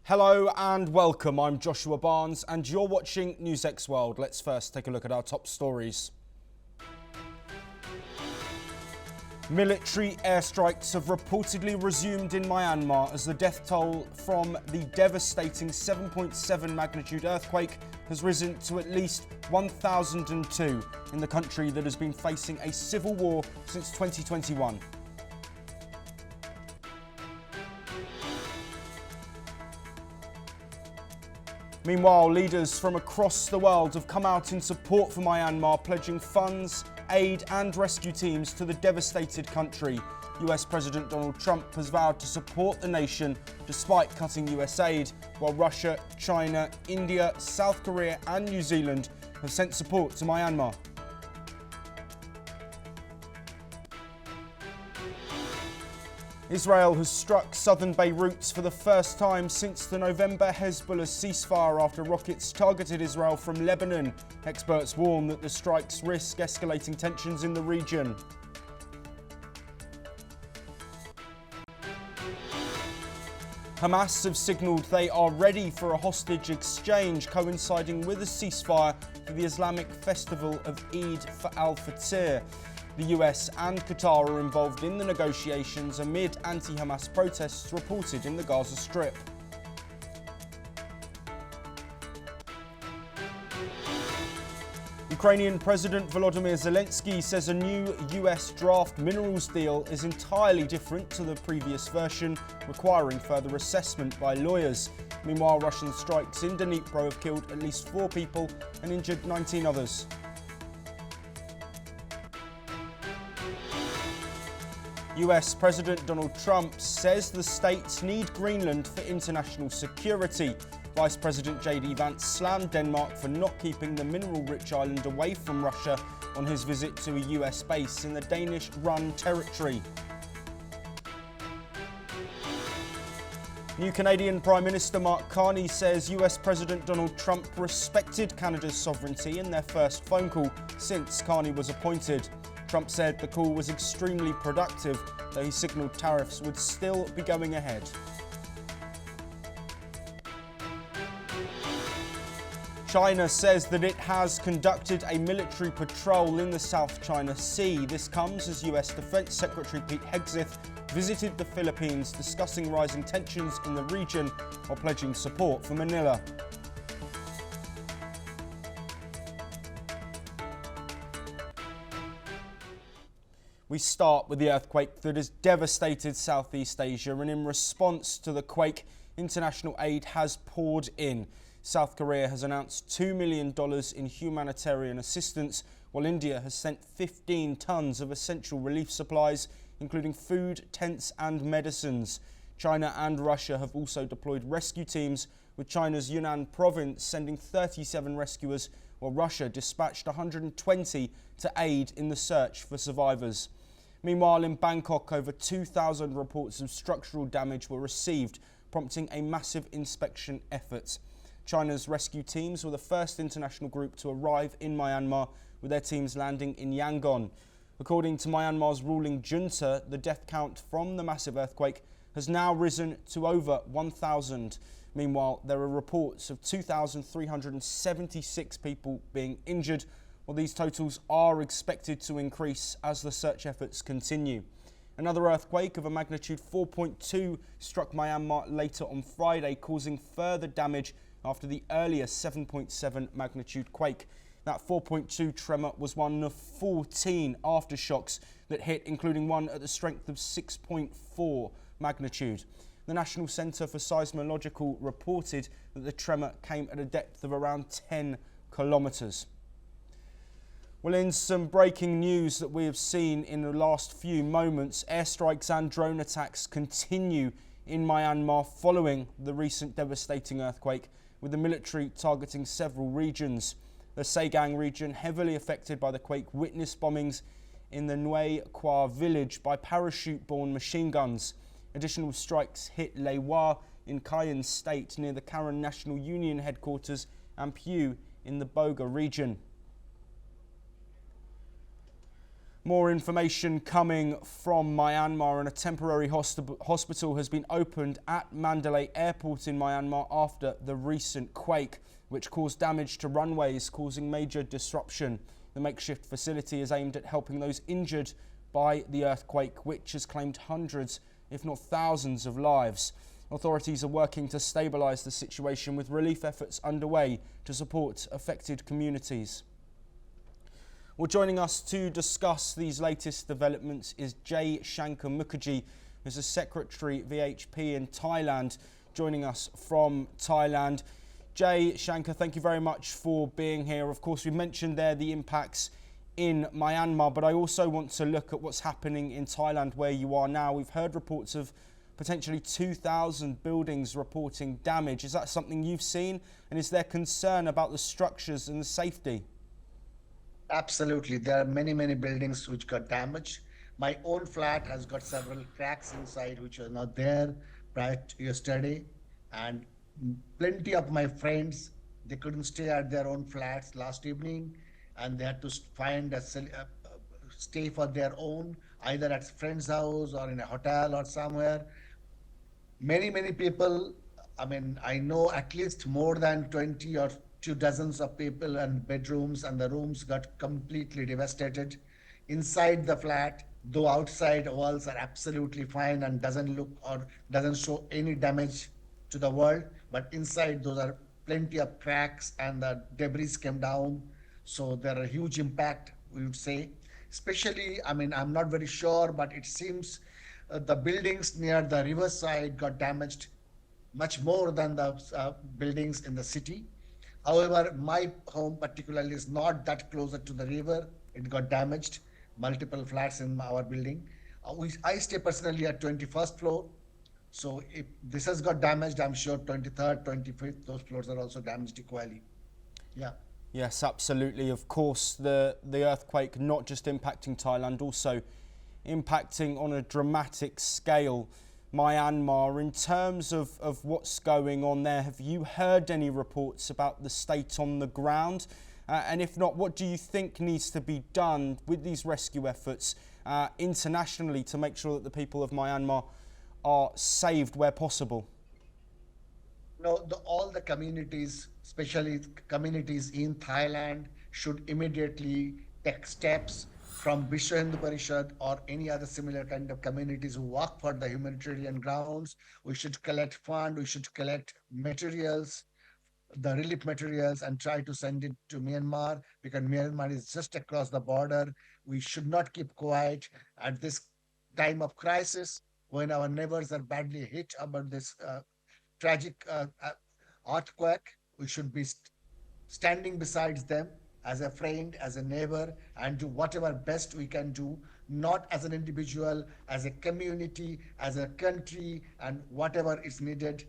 Hello and welcome, I'm Joshua Barnes and you're watching NewsX World. Let's first take a look at our top stories. Military airstrikes have reportedly resumed in Myanmar as the death toll from the devastating 7.7 magnitude earthquake has risen to at least 1,002 in the country that has been facing a civil war since 2021. Meanwhile, leaders from across the world have come out in support for Myanmar, pledging funds, aid and rescue teams to the devastated country. US President Donald Trump has vowed to support the nation despite cutting US aid, while Russia, China, India, South Korea and New Zealand have sent support to Myanmar. Israel has struck southern Beirut for the first time since the November Hezbollah ceasefire after rockets targeted Israel from Lebanon. Experts warn that the strikes risk escalating tensions in the region. Hamas have signalled they are ready for a hostage exchange coinciding with a ceasefire for the Islamic festival of Eid al-Fitr. The US and Qatar are involved in the negotiations amid anti-Hamas protests reported in the Gaza Strip. Ukrainian President Volodymyr Zelensky says a new US draft minerals deal is entirely different to the previous version, requiring further assessment by lawyers. Meanwhile, Russian strikes in Dnipro have killed at least 4 people and injured 19 others. US President Donald Trump says the states need Greenland for international security. Vice President J.D. Vance slammed Denmark for not keeping the mineral-rich island away from Russia on his visit to a US base in the Danish-run territory. New Canadian Prime Minister Mark Carney says US President Donald Trump respected Canada's sovereignty in their first phone call since Carney was appointed. Trump said the call was extremely productive, though he signalled tariffs would still be going ahead. China says that it has conducted a military patrol in the South China Sea. This comes as US Defense Secretary Pete Hegseth visited the Philippines, discussing rising tensions in the region while pledging support for Manila. We start with the earthquake that has devastated Southeast Asia, and in response to the quake, international aid has poured in. South Korea has announced $2 million in humanitarian assistance, while India has sent 15 tons of essential relief supplies, including food, tents and medicines. China and Russia have also deployed rescue teams, with China's Yunnan province sending 37 rescuers, while Russia dispatched 120 to aid in the search for survivors. Meanwhile, in Bangkok, over 2,000 reports of structural damage were received, prompting a massive inspection effort. China's rescue teams were the first international group to arrive in Myanmar, with their teams landing in Yangon. According to Myanmar's ruling junta, the death count from the massive earthquake has now risen to over 1,000. Meanwhile, there are reports of 2,376 people being injured, while these totals are expected to increase as the search efforts continue. Another earthquake of a magnitude 4.2 struck Myanmar later on Friday, causing further damage after the earlier 7.7 magnitude quake. That 4.2 tremor was one of 14 aftershocks that hit, including one at the strength of 6.4 magnitude. The National Centre for Seismological reported that the tremor came at a depth of around 10 kilometres. Well, in some breaking news that we have seen in the last few moments, airstrikes and drone attacks continue in Myanmar following the recent devastating earthquake, with the military targeting several regions. The Saigang region, heavily affected by the quake, witnessed bombings in the Nui Kwa village by parachute-borne machine guns. Additional strikes hit Lewa in Kayan State near the Karen National Union headquarters and Pyu in the Boga region. More information coming from Myanmar, and a temporary hospital has been opened at Mandalay Airport in Myanmar after the recent quake, which caused damage to runways, causing major disruption. The makeshift facility is aimed at helping those injured by the earthquake, which has claimed hundreds, if not thousands, of lives. Authorities are working to stabilise the situation, with relief efforts underway to support affected communities. Well, joining us to discuss these latest developments is Jay Shankar Mukherjee, who's a Secretary VHP in Thailand, joining us from Thailand. Jay Shankar, thank you very much for being here. Of course, we mentioned there the impacts in Myanmar, but I also want to look at what's happening in Thailand where you are now. We've heard reports of potentially 2,000 buildings reporting damage. Is that something you've seen? And is there concern about the structures and the safety? Absolutely. There are many buildings which got damaged. My own flat has got several cracks inside which were not there prior to yesterday. And plenty of my friends, they couldn't stay at their own flats last evening, and they had to find a stay for their own, either at a friend's house or in a hotel or somewhere. Many people, I mean, I know at least more than 20 or 2 dozens of people and bedrooms, and the rooms got completely devastated. Inside the flat, though outside walls are absolutely fine and doesn't look or doesn't show any damage to the world, but inside those are plenty of cracks and the debris came down. So there are huge impact, we would say. Especially, I mean, I'm not very sure, but it seems the buildings near the riverside got damaged much more than the buildings in the city. However, my home particularly is not that closer to the river. It got damaged, multiple flats in our building. I stay personally at 21st floor. So if this has got damaged, I'm sure 23rd, 25th, those floors are also damaged equally. Yeah. Yes, absolutely. Of course, the earthquake not just impacting Thailand, also impacting on a dramatic scale Myanmar. In terms of what's going on there, have you heard any reports about the state on the ground? And if not, what do you think needs to be done with these rescue efforts internationally to make sure that the people of Myanmar are saved where possible? No, all the communities, especially communities in Thailand, should immediately take steps from Vishwa Hindu Parishad or any other similar kind of communities who work for the humanitarian grounds. We should collect funds, we should collect materials, the relief materials, and try to send it to Myanmar, because Myanmar is just across the border. We should not keep quiet at this time of crisis when our neighbors are badly hit about this tragic earthquake. We should be standing beside them as a friend, as a neighbor, and do whatever best we can do, not as an individual, as a community, as a country, and whatever is needed.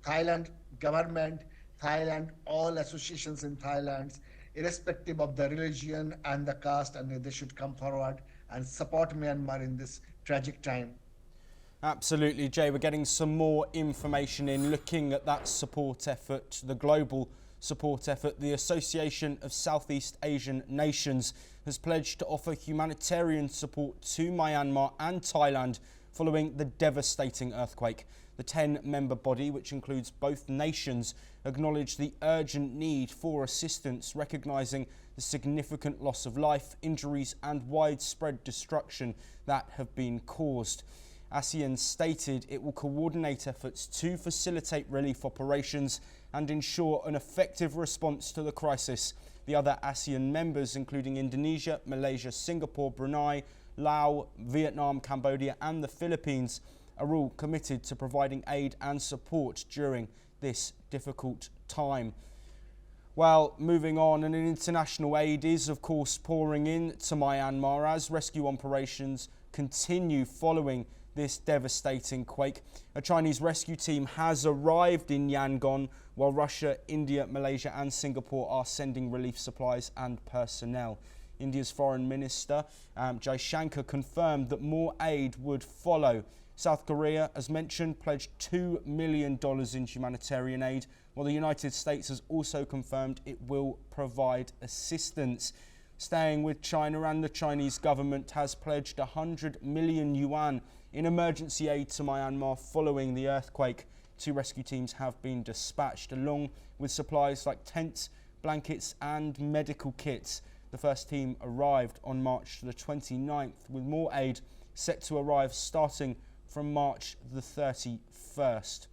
Thailand government, Thailand, all associations in Thailand, irrespective of the religion and the caste, and they should come forward and support Myanmar in this tragic time. Absolutely, Jay. We're getting some more information in, looking at that support effort, the global support effort. The Association of Southeast Asian Nations has pledged to offer humanitarian support to Myanmar and Thailand following the devastating earthquake. The 10-member body, which includes both nations, acknowledged the urgent need for assistance, recognising the significant loss of life, injuries and widespread destruction that have been caused. ASEAN stated it will coordinate efforts to facilitate relief operations and ensure an effective response to the crisis. The other ASEAN members, including Indonesia, Malaysia, Singapore, Brunei, Laos, Vietnam, Cambodia and the Philippines, are all committed to providing aid and support during this difficult time. Well, moving on, and an international aid is of course pouring in to Myanmar as rescue operations continue following this devastating quake. A Chinese rescue team has arrived in Yangon, while Russia, India, Malaysia and Singapore are sending relief supplies and personnel. India's Foreign Minister Jay Shankar confirmed that more aid would follow. South Korea, as mentioned, pledged $2 million in humanitarian aid, while the United States has also confirmed it will provide assistance. staying with China, and the Chinese government has pledged 100 million yuan in emergency aid to Myanmar following the earthquake. 2 rescue teams have been dispatched along with supplies like tents, blankets and medical kits. The first team arrived on March the 29th, with more aid set to arrive starting from March the 31st.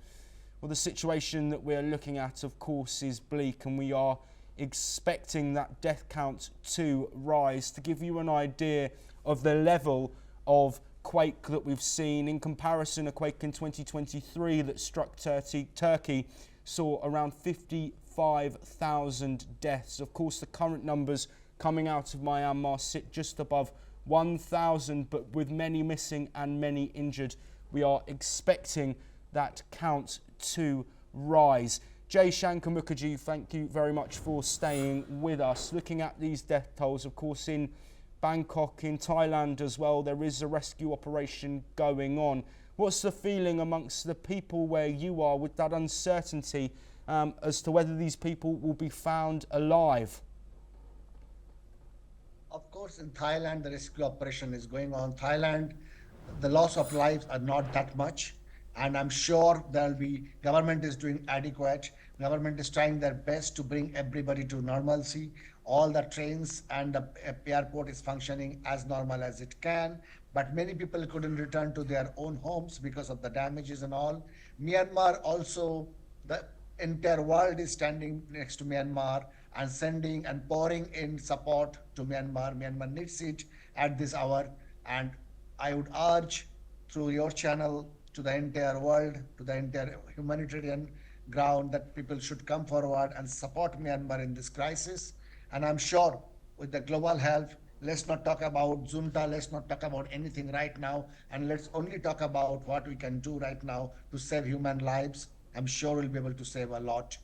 Well, the situation that we're looking at, of course, is bleak, and we are expecting that death count to rise. To give you an idea of the level of quake that we've seen, in comparison, a quake in 2023 that struck Turkey saw around 55,000 deaths. Of course, the current numbers coming out of Myanmar sit just above 1,000, but with many missing and many injured, we are expecting that count to rise. Jay Shankar Mukherjee, thank you very much for staying with us. Looking at these death tolls, of course, in Bangkok, in Thailand as well, there is a rescue operation going on. What's the feeling amongst the people where you are with that uncertainty as to whether these people will be found alive? Of course, in Thailand, the rescue operation is going on. Thailand, the loss of lives are not that much. And I'm sure government is doing adequate. Government is trying their best to bring everybody to normalcy. All the trains and the airport is functioning as normal as it can. But many people couldn't return to their own homes because of the damages and all. Myanmar also, the entire world is standing next to Myanmar and sending and pouring in support to Myanmar. Myanmar needs it at this hour. And I would urge through your channel to the entire world, to the entire humanitarian ground, that people should come forward and support Myanmar in this crisis. And I'm sure with the global help, let's not talk about junta, let's not talk about anything right now, and let's only talk about what we can do right now to save human lives. I'm sure we'll be able to save a lot.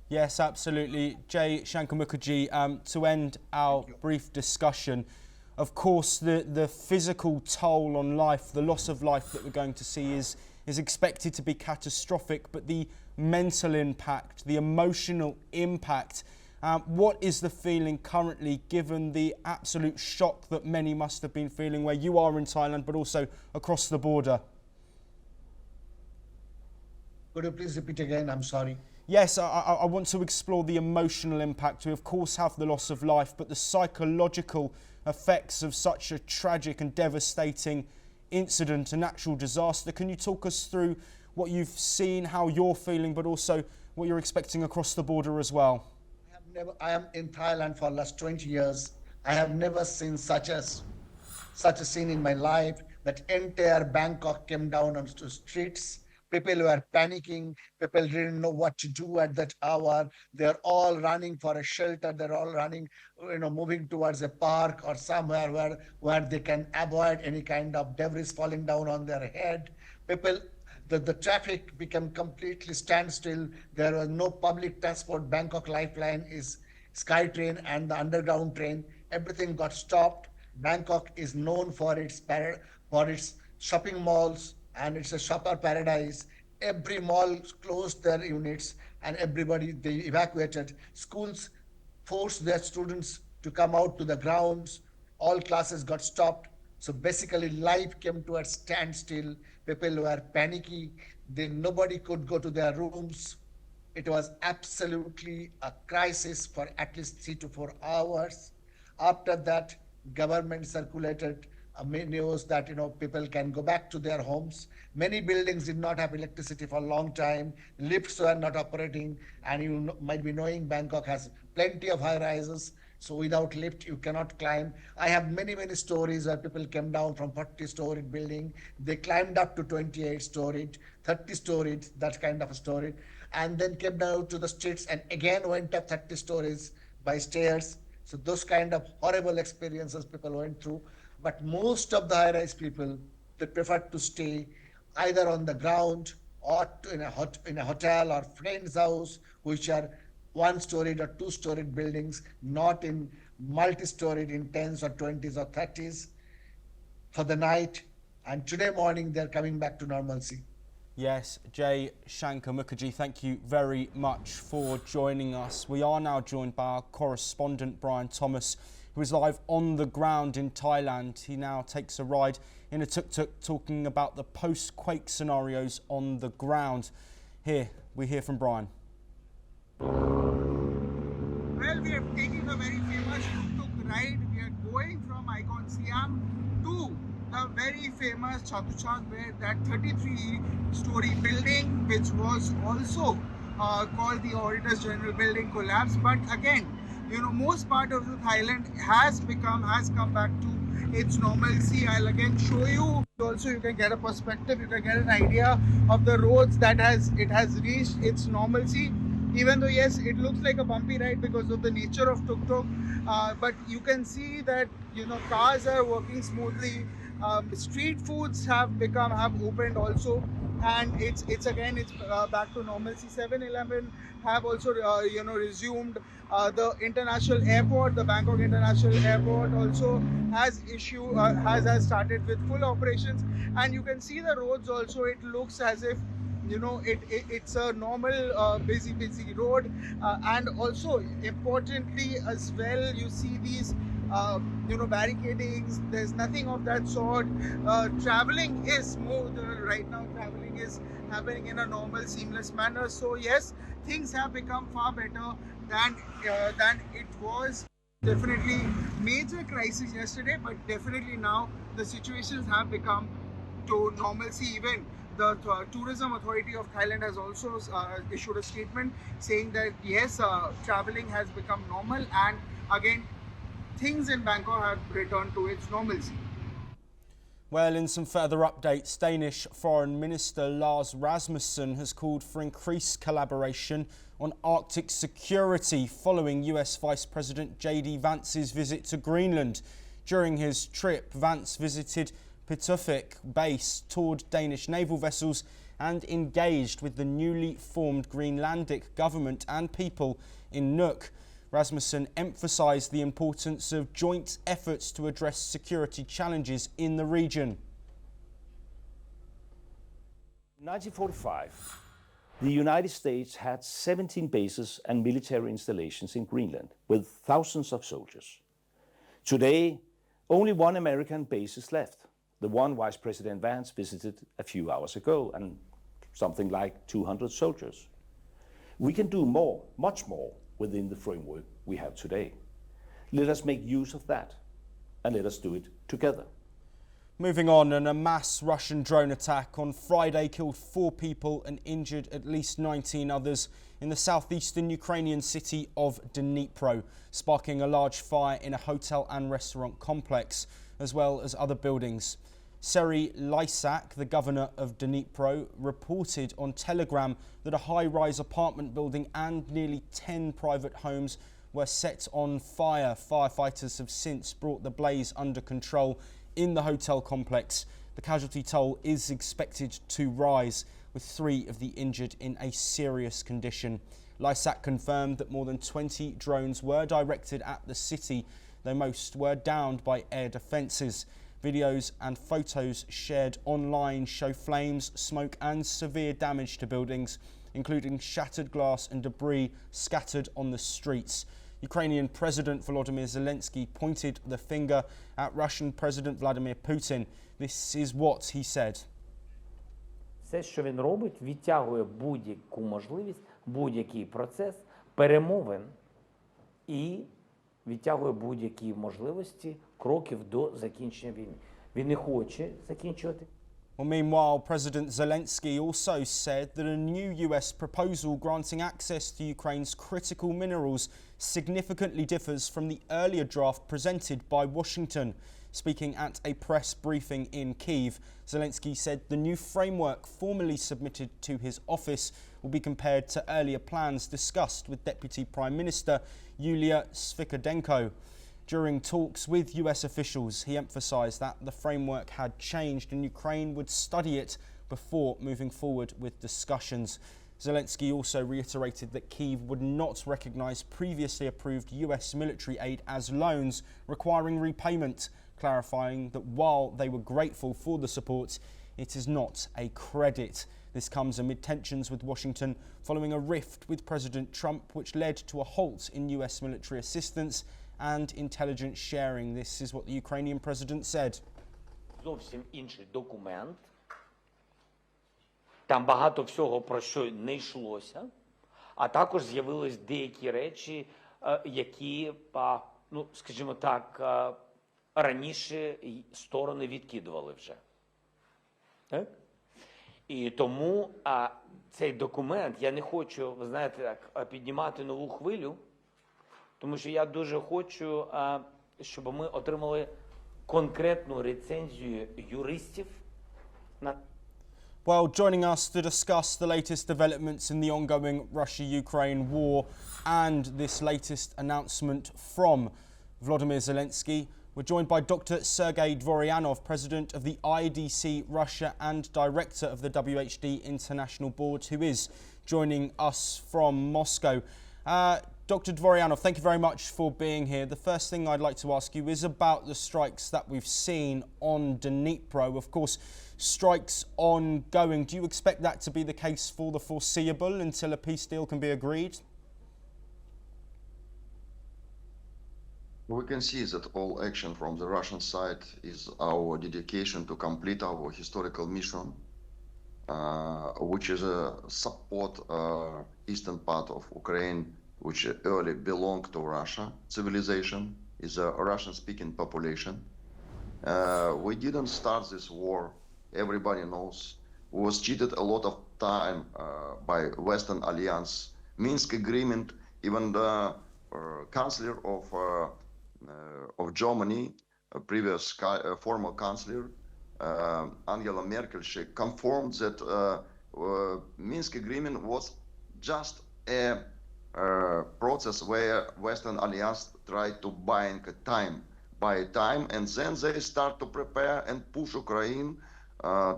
Yes, absolutely. Jay Shankar Mukherjee, to end our brief discussion, of course, the physical toll on life, the loss of life that we're going to see is expected to be catastrophic, but the mental impact, the emotional impact, what is the feeling currently, given the absolute shock that many must have been feeling where you are in Thailand, but also across the border? Could you please repeat again? I'm sorry. Yes, I want to explore the emotional impact. We, of course, have the loss of life, but the psychological effects of such a tragic and devastating incident, a natural disaster. Can you talk us through what you've seen, how you're feeling, but also what you're expecting across the border as well? I am in Thailand for the last 20 years. I have never seen such a scene in my life, that entire Bangkok came down onto the streets. People were panicking. People didn't know what to do at that hour. They're all running for a shelter. They're all running, moving towards a park or somewhere where they can avoid any kind of debris falling down on their head. The traffic became completely standstill. There was no public transport. Bangkok Lifeline is SkyTrain and the underground train. Everything got stopped. Bangkok is known for its shopping malls, and it's a shopper paradise. Every mall closed their units, and they evacuated. Schools forced their students to come out to the grounds. All classes got stopped. So basically life came to a standstill. People were panicky. Nobody could go to their rooms. It was absolutely a crisis for at least 3 to 4 hours. After that, government circulated news that people can go back to their homes. Many buildings did not have electricity for a long time. Lifts were not operating, and you might be knowing Bangkok has plenty of high rises. So without lift, you cannot climb. I have many stories where people came down from 40-story building. They climbed up to 28-story, 30-story, that kind of a story, and then came down to the streets and again went up 30 stories by stairs. So those kind of horrible experiences people went through. But most of the high-rise people, they preferred to stay either on the ground or in a hotel or friend's house, which are 1-storied or 2-storied buildings, not in multi-storied in 10s or 20s or 30s for the night. And today morning, they're coming back to normalcy. Yes, Jay Shankar Mukherjee, thank you very much for joining us. We are now joined by our correspondent Brian Thomas, who is live on the ground in Thailand. He now takes a ride in a tuk-tuk talking about the post-quake scenarios on the ground. Here, we hear from Brian. Well, we are taking a very famous tuk-tuk ride. We are going from Icon Siam to the very famous Chatuchak, where that 33-story building, which was also called the Auditors General Building, collapsed. But again, you know, most part of the Thailand has come back to its normalcy. I'll again show you. Also, you can get a perspective. You can get an idea of the roads that it has reached its normalcy. Even though yes, it looks like a bumpy ride because of the nature of tuk-tuk, but you can see that, you know, cars are working smoothly. Street foods have opened also, and it's back to normalcy. 7-Eleven have also resumed. The international airport, the Bangkok International Airport, also has started with full operations, and you can see the roads also. It looks as if, you know, it's a normal busy road, and also importantly as well, you see these barricadings. There's nothing of that sort. Traveling is smooth right now. Traveling is happening in a normal, seamless manner. So yes, things have become far better than it was. Definitely major crisis yesterday, but definitely now the situations have become to normalcy. Even the Tourism Authority of Thailand has also issued a statement saying that yes, traveling has become normal, and again, things in Bangkok have returned to its normalcy. Well, in some further updates, Danish Foreign Minister Lars Rasmussen has called for increased collaboration on Arctic security following US Vice President J.D. Vance's visit to Greenland. During his trip, Vance visited Pituffik base, toured Danish naval vessels and engaged with the newly formed Greenlandic government and people in Nuuk. Rasmussen emphasised the importance of joint efforts to address security challenges in the region. In 1945, the United States had 17 bases and military installations in Greenland with thousands of soldiers. Today, only one American base is left, the one Vice President Vance visited a few hours ago, and something like 200 soldiers. We can do more, much more, within the framework we have today. Let us make use of that, and let us do it together. Moving on, and a mass Russian drone attack on Friday killed 4 people and injured at least 19 others in the southeastern Ukrainian city of Dnipro, sparking a large fire in a hotel and restaurant complex, as well as other buildings. Serhiy Lysak, the governor of Dnipro, reported on Telegram that a high-rise apartment building and nearly 10 private homes were set on fire. Firefighters have since brought the blaze under control in the hotel complex. The casualty toll is expected to rise, with 3 of the injured in a serious condition. Lysak confirmed that more than 20 drones were directed at the city, though most were downed by air defences. Videos and photos shared online show flames, smoke and severe damage to buildings, including shattered glass and debris scattered on the streets. Ukrainian President Volodymyr Zelensky pointed the finger at Russian President Vladimir Putin. This is what he said. Все, що він робить, відтягує будь-яку можливість, будь-який процес перемовин і відтягує будь-які можливості кроків до закінчення війни. Він не хоче закінчувати. Well, meanwhile, President Zelensky also said that a new US proposal granting access to Ukraine's critical minerals significantly differs from the earlier draft presented by Washington. Speaking at a press briefing in Kyiv, Zelensky said the new framework formally submitted to his office will be compared to earlier plans discussed with Deputy Prime Minister Yulia Svikodenko. During talks with US officials, he emphasised that the framework had changed and Ukraine would study it before moving forward with discussions. Zelensky also reiterated that Kyiv would not recognise previously approved US military aid as loans requiring repayment. clarifying that while they were grateful for the support, it is not a credit. This comes amid tensions with Washington following a rift with President Trump, which led to a halt in US military assistance and intelligence sharing. This is what the Ukrainian president said. Зовсім інший документ. Там багато всього, про що не йшлося. А також з'явились деякі речі, які, ну, скажімо так, раніше сторони відкидували вже. Так? І тому цей документ, я не хочу, ви знаєте, так, піднімати нову хвилю, тому що я дуже хочу, щоб ми отримали конкретну рецензію юристів на Well, joining us to discuss the latest developments in the ongoing Russia-Ukraine war and this latest announcement from Volodymyr Zelensky, we're joined by Dr. Sergei Dvoryanov, President of the IDC Russia and Director of the WHD International Board, who is joining us from Moscow. Dr. Dvoryanov, thank you very much for being here. The first thing I'd like to ask you is about the strikes that we've seen on Dnipro. Of course, strikes ongoing. Do you expect that to be the case for the foreseeable until a peace deal can be agreed? We can see that all action from the Russian side is our dedication to complete our historical mission, which is a support eastern part of Ukraine, which early belonged to Russia. Civilization is a Russian-speaking population. We didn't start this war. Everybody knows. We was cheated a lot of time by Western Alliance, Minsk Agreement. Even the Chancellor of Germany, a previous former Chancellor Angela Merkel, she confirmed that Minsk Agreement was just a process where Western Alliance tried to buy time, and then they start to prepare and push Ukraine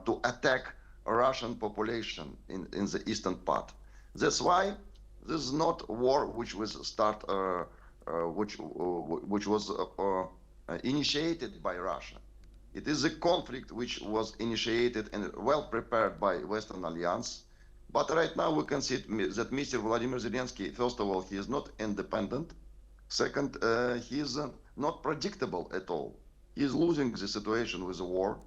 to attack Russian population in the eastern part. That's why this is not a war which was which was initiated by Russia. It is a conflict which was initiated and well prepared by Western Alliance. But right now we can see that Mr. Vladimir Zelensky, first of all, he is not independent. Second, he is not predictable at all. He is losing the situation with the war,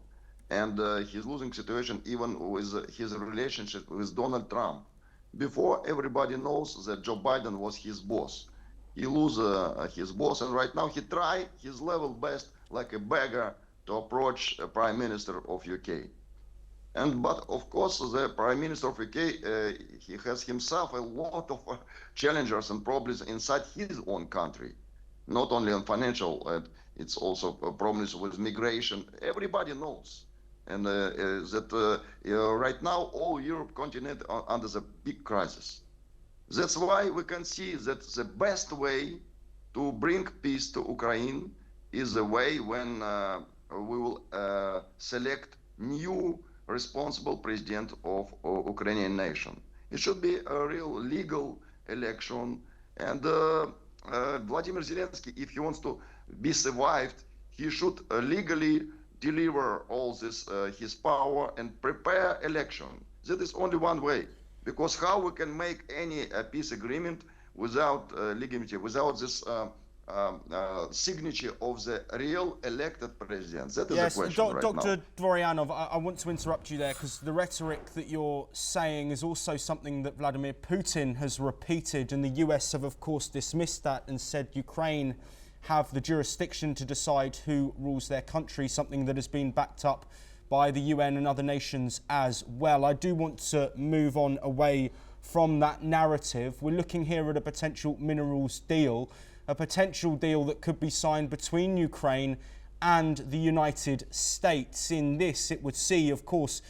and he's losing situation even with his relationship with Donald Trump. Before, everybody knows that Joe Biden was his boss. He lose his boss, and right now he try his level best, like a beggar, to approach a Prime Minister of UK. But of course, the Prime Minister of UK, he has himself a lot of challenges and problems inside his own country, not only on financial. It's also problems with migration. Everybody knows, and that right now all Europe continent are under the big crisis. That's why we can see that the best way to bring peace to Ukraine is the way when we will select new responsible president of Ukrainian nation. It should be a real legal election, and Vladimir Zelensky, if he wants to be survived, he should legally deliver all this his power and prepare election. That is only one way, because how we can make any peace agreement without legitimacy, without this signature of the real elected president? That is the question right now. Dr. Dvoryanov, I want to interrupt you there, because the rhetoric that you're saying is also something that Vladimir Putin has repeated, and the US have of course dismissed that and said Ukraine have the jurisdiction to decide who rules their country, something that has been backed up by the UN and other nations as well. I do want to move on away from that narrative. We're looking here at a potential minerals deal, a potential deal that could be signed between Ukraine and the United States. In this, it would see, of course,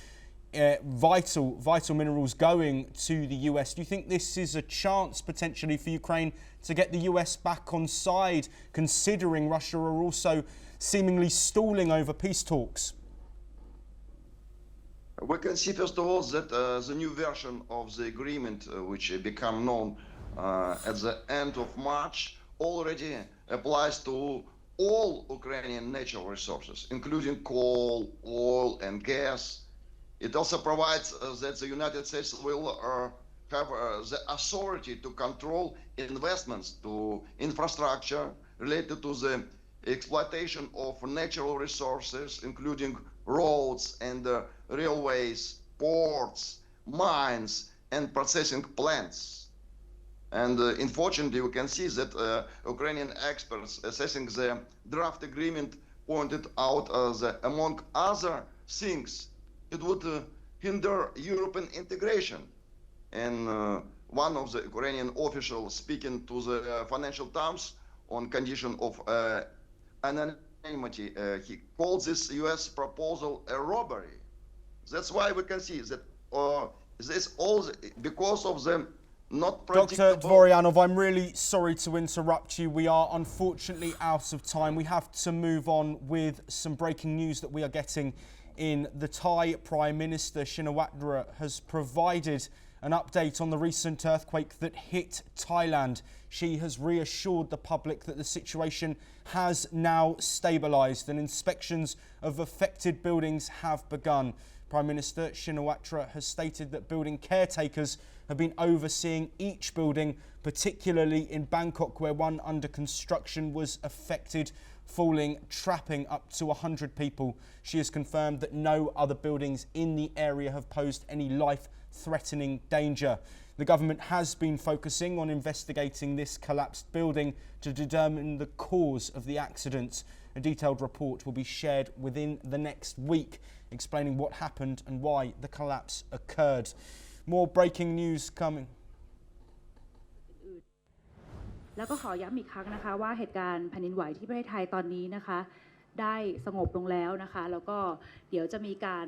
vital minerals going to the US. Do you think this is a chance potentially for Ukraine to get the US back on side, considering Russia are also seemingly stalling over peace talks? We can see, first of all, that the new version of the agreement, which became known at the end of March, already applies to all Ukrainian natural resources, including coal, oil, and gas. It also provides that the United States will have the authority to control investments to infrastructure related to the exploitation of natural resources, including roads and railways, ports, mines, and processing plants. And unfortunately, we can see that Ukrainian experts assessing the draft agreement pointed out that, among other things, it would hinder European integration. And one of the Ukrainian officials speaking to the Financial Times on condition of anonymity, he called this US proposal a robbery. That's why we can see that this all because of the not predictable... Dr. Dvoryanov, I'm really sorry to interrupt you. We are unfortunately out of time. We have to move on with some breaking news that we are getting in. The Thai Prime Minister Shinawatra has provided an update on the recent earthquake that hit Thailand. She has reassured the public that the situation has now stabilised and inspections of affected buildings have begun. Prime Minister Shinawatra has stated that building caretakers have been overseeing each building, particularly in Bangkok, where one under construction was affected, falling, trapping up to 100 people. She has confirmed that no other buildings in the area have posed any life-threatening danger. The government has been focusing on investigating this collapsed building to determine the cause of the accident. A detailed report will be shared within the next week, explaining what happened and why the collapse occurred. More breaking news coming. แล้วก็ขอย้ำอีกครั้งนะคะว่าเหตุการณ์แผ่นดินไหวที่ประเทศไทยตอนนี้นะคะได้สงบลงแล้วนะคะแล้วก็เดี๋ยวจะมีการ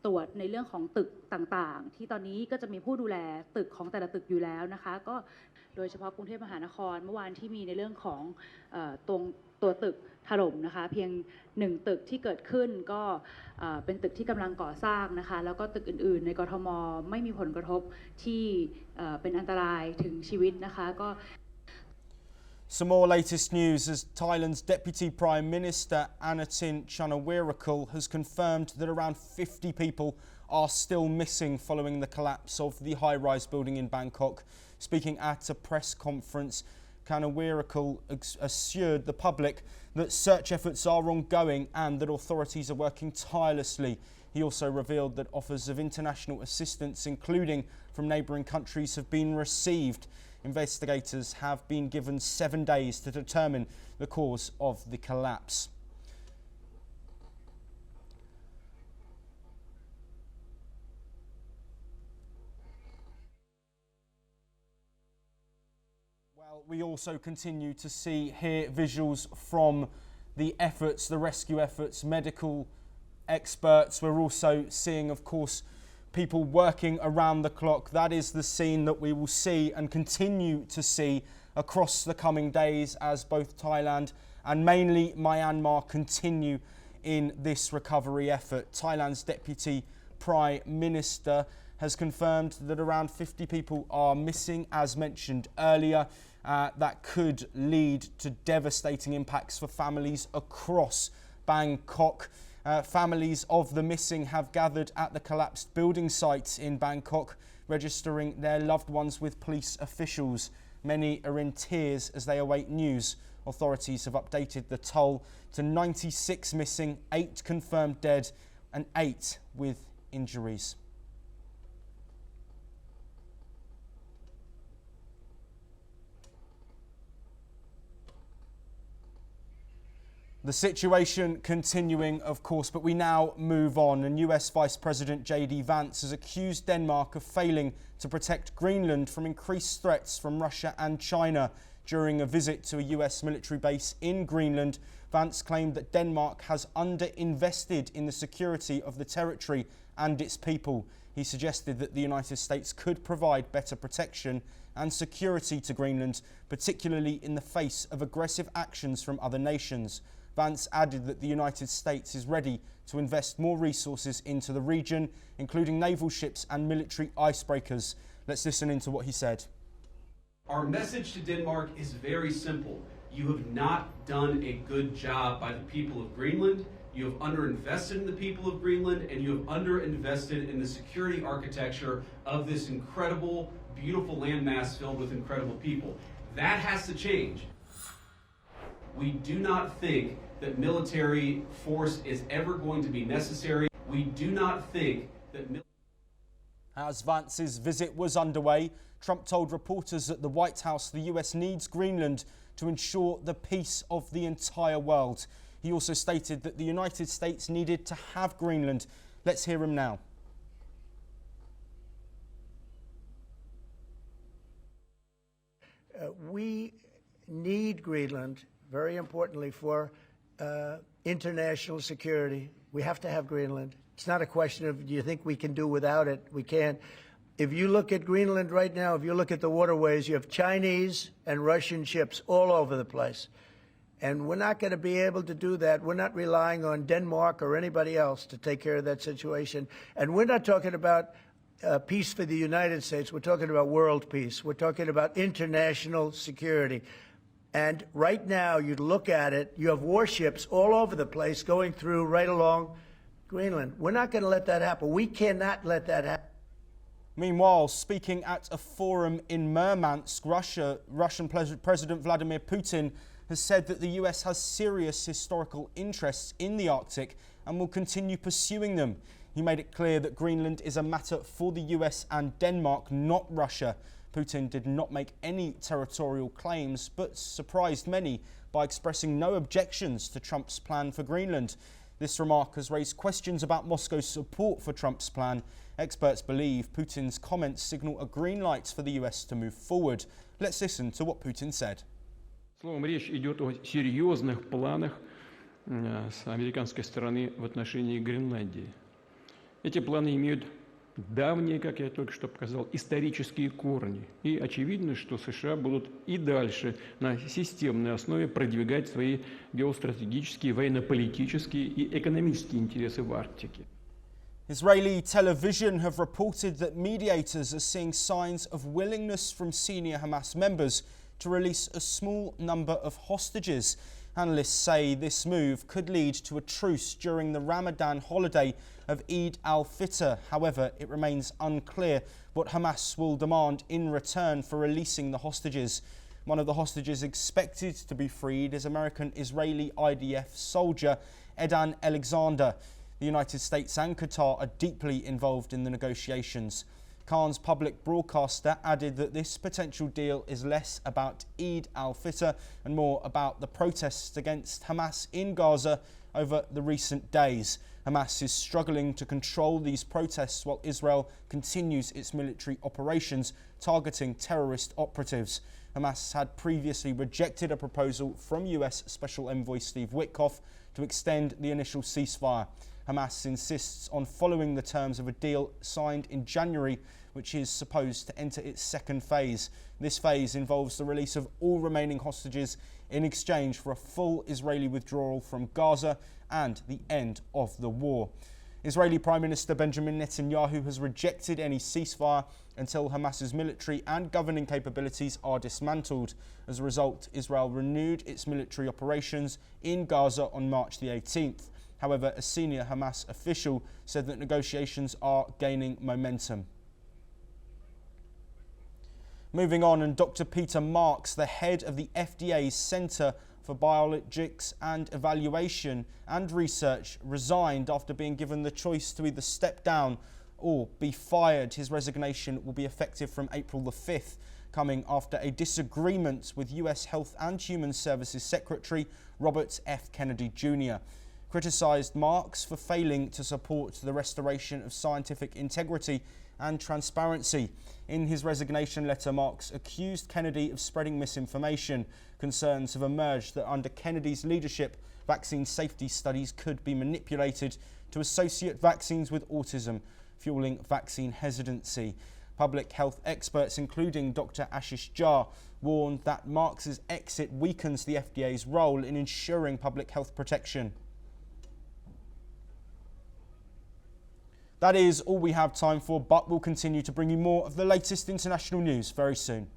ตรวจในเรื่องของตึกต่างๆที่ตอนนี้ก็จะมีผู้ดูแลตึกของแต่ละตึกอยู่แล้วนะคะก็โดยเฉพาะกรุงเทพมหานครเมื่อวานที่มีในเรื่องของตัวตึกถล่มนะคะเพียง1ตึกที่เกิดขึ้นก็เป็นตึกที่กำลังก่อสร้างนะคะแล้วก็ตึกอื่นๆในกทมไม่มีผลกระทบที่เป็นอันตรายถึงชีวิตนะคะก็ Some more latest news as Thailand's Deputy Prime Minister Anutin Charnvirakul has confirmed that around 50 people are still missing following the collapse of the high-rise building in Bangkok. Speaking at a press conference, Charnvirakul assured the public that search efforts are ongoing and that authorities are working tirelessly. He also revealed that offers of international assistance, including from neighbouring countries, have been received. Investigators have been given 7 days to determine the cause of the collapse. Well, we also continue to hear visuals from the efforts, the rescue efforts, medical experts. We're also seeing, of course, people working around the clock. That is the scene that we will see and continue to see across the coming days as both Thailand and mainly Myanmar continue in this recovery effort. Thailand's Deputy Prime Minister has confirmed that around 50 people are missing, as mentioned earlier. That could lead to devastating impacts for families across Bangkok. Families of the missing have gathered at the collapsed building site in Bangkok, registering their loved ones with police officials. Many are in tears as they await news. Authorities have updated the toll to 96 missing, 8 confirmed dead and 8 with injuries. The situation continuing, of course, but we now move on. And US Vice President J.D. Vance has accused Denmark of failing to protect Greenland from increased threats from Russia and China. During a visit to a US military base in Greenland, Vance claimed that Denmark has underinvested in the security of the territory and its people. He suggested that the United States could provide better protection and security to Greenland, particularly in the face of aggressive actions from other nations. Vance added that the United States is ready to invest more resources into the region, including naval ships and military icebreakers. Let's listen into what he said. Our message to Denmark is very simple. You have not done a good job by the people of Greenland. You have underinvested in the people of Greenland, and you have underinvested in the security architecture of this incredible, beautiful landmass filled with incredible people. That has to change. We do not think that military force is ever going to be necessary. We do not think that As Vance's visit was underway, Trump told reporters at the White House the US needs Greenland to ensure the peace of the entire world. He also stated that the United States needed to have Greenland. Let's hear him now. We need Greenland, very importantly, for international security. We have to have Greenland. It's not a question of, do you think we can do without it? We can. If you look at Greenland right now, if you look at the waterways, you have Chinese and Russian ships all over the place. And we're not going to be able to do that. We're not relying on Denmark or anybody else to take care of that situation. And we're not talking about peace for the United States. We're talking about world peace. We're talking about international security. And right now, you look at it, you have warships all over the place going through right along Greenland. We're not going to let that happen. We cannot let that happen. Meanwhile, speaking at a forum in Murmansk, Russian President Vladimir Putin has said that the US has serious historical interests in the Arctic and will continue pursuing them. He made it clear that Greenland is a matter for the US and Denmark, not Russia. Putin did not make any territorial claims, but surprised many by expressing no objections to Trump's plan for Greenland. This remark has raised questions about Moscow's support for Trump's plan. Experts believe Putin's comments signal a green light for the US to move forward. Let's listen to what Putin said. Словом, речь идет о серьезных планах с американской стороны в отношении Гренландии. Эти планы имеют давние, как я только что показал, исторические корни. И очевидно, что США будут и дальше на системной основе продвигать свои геостратегические, военно-политические и экономические интересы в Арктике. Israeli television have reported that mediators are seeing signs of willingness from senior Hamas members to release a small number of hostages. Analysts say this move could lead to a truce during the Ramadan holiday of Eid al-Fitr. However, it remains unclear what Hamas will demand in return for releasing the hostages. One of the hostages expected to be freed is American-Israeli IDF soldier Edan Alexander. The United States and Qatar are deeply involved in the negotiations. Khan's public broadcaster added that this potential deal is less about Eid al-Fitr and more about the protests against Hamas in Gaza over the recent days. Hamas is struggling to control these protests while Israel continues its military operations targeting terrorist operatives. Hamas had previously rejected a proposal from US Special Envoy Steve Witkoff to extend the initial ceasefire. Hamas insists on following the terms of a deal signed in January, which is supposed to enter its second phase. This phase involves the release of all remaining hostages in exchange for a full Israeli withdrawal from Gaza and the end of the war. Israeli Prime Minister Benjamin Netanyahu has rejected any ceasefire until Hamas's military and governing capabilities are dismantled. As a result, Israel renewed its military operations in Gaza on March the 18th. However, a senior Hamas official said that negotiations are gaining momentum. Moving on, and Dr. Peter Marks, the head of the FDA's Centre for Biologics and Evaluation and Research, resigned after being given the choice to either step down or be fired. His resignation will be effective from April the 5th, coming after a disagreement with US Health and Human Services Secretary Robert F. Kennedy Jr. Criticised Marks for failing to support the restoration of scientific integrity and transparency. In his resignation letter, Marks accused Kennedy of spreading misinformation. Concerns have emerged that under Kennedy's leadership, vaccine safety studies could be manipulated to associate vaccines with autism, fueling vaccine hesitancy. Public health experts, including Dr. Ashish Jha, warned that Marks's exit weakens the FDA's role in ensuring public health protection. That is all we have time for, but we'll continue to bring you more of the latest international news very soon.